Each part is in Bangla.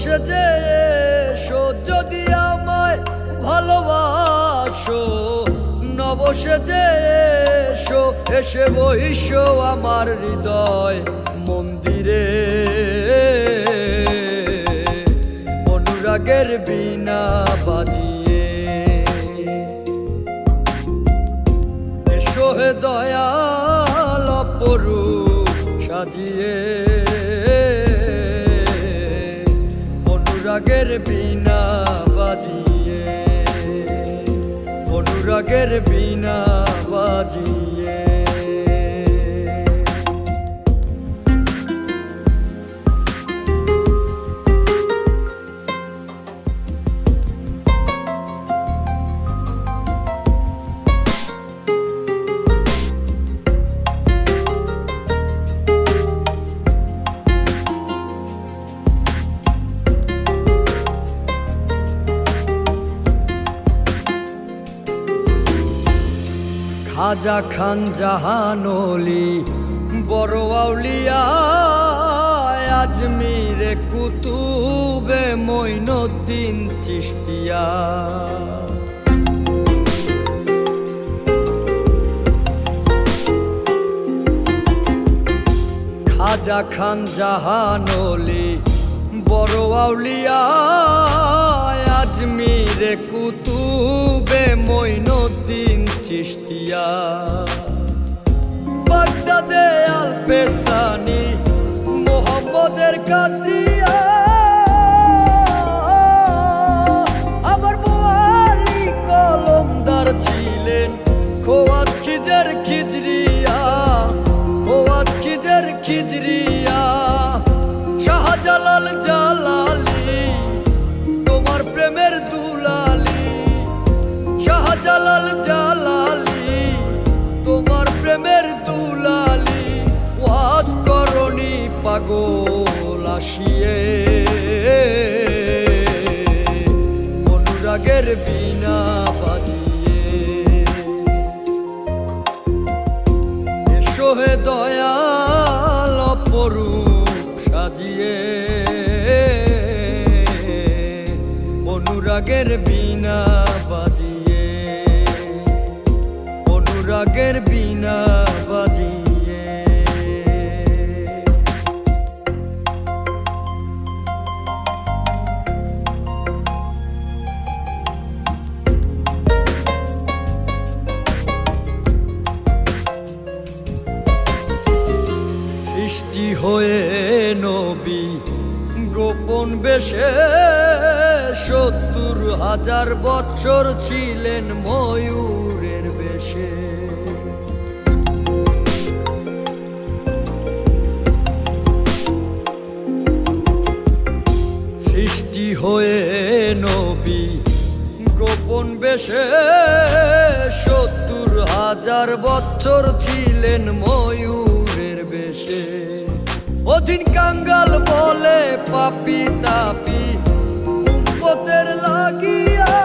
সেজে এসো যদি আমায় ভালোবাসো, নব সেজে এসো, এসে বইসো আমার হৃদয় মন্দিরে। অনুরাগের বীণা বাজিয়ে এসো হে দয়াল অপরূপ সাজিয়ে। অনুরাগের বীণা বাজিয়ে, অনুরাগের বীণা বাজিয়ে। খাজা খান জাহানলি বড় আউলিয়া, আজমিরে কুতুবে মঈনুদ্দিন চিশতিয়া। খাজা খান জাহানলি বড় আউলিয়া, আজমিরে কুতুবে মঈনুদ্দিন চিশতিয়া। বাগদাদে আল পেসানি মোহাম্মদের কাদরিয়া, আবার বোয়ালি কলমদার ছিলেন খোয়াত খিজর খিজরিয়া, খোয়াত খিজর খিজরিয়া। শাহজালাল জালালি তোমার প্রেমের দুলালি, শাহজালাল জালালি তোমার প্রেমের দুলালি। ওয়াজ করনি পাগল আসিয়ে, অনুরাগের বীণা বাজিয়ে এসো হে দয়াল অপরূপ সাজিয়ে। অনুরাগের বীণা বাজিয়ে, অনুরাগের বীণা বাজিয়ে। সৃষ্টি হয়ে নবী গোপন বেশে ৭০,০০০ বৎসর ছিলেন ময়ূরের বেশে। সৃষ্টি হয়ে নবী গোপন বেশে ৭০,০০০ বৎসর ছিলেন ময়ূরের বেশে। অধীন কাঙ্গাল বলে পাপি তাপি উম্মতের লাগিয়া,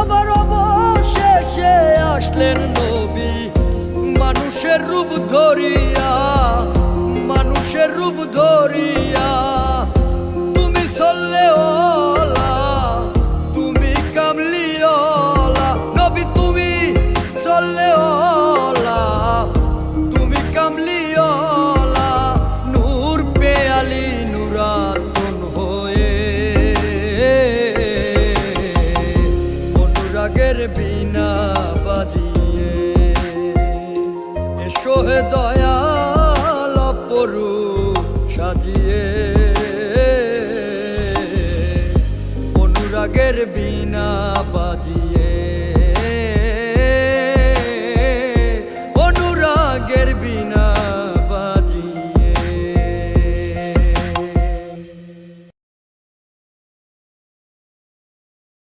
আবার অবশেষে আসলেন নবী মানুষের রূপ ধরিয়া, মানুষের রূপ ধরিয়া। তুমি সল্লে ওলা, তুমি কামলি ওলা, নবী তুমি সল্লে ওলা, তুমি কামলি ওলা। নূর পেয়ালি নুরাতুন হয়ে, অনুরাগের বীণা বাজিয়ে এসো হে দয়াল অপরূপ সাজিয়ে। অনুরাগের বীণা বাজিয়ে।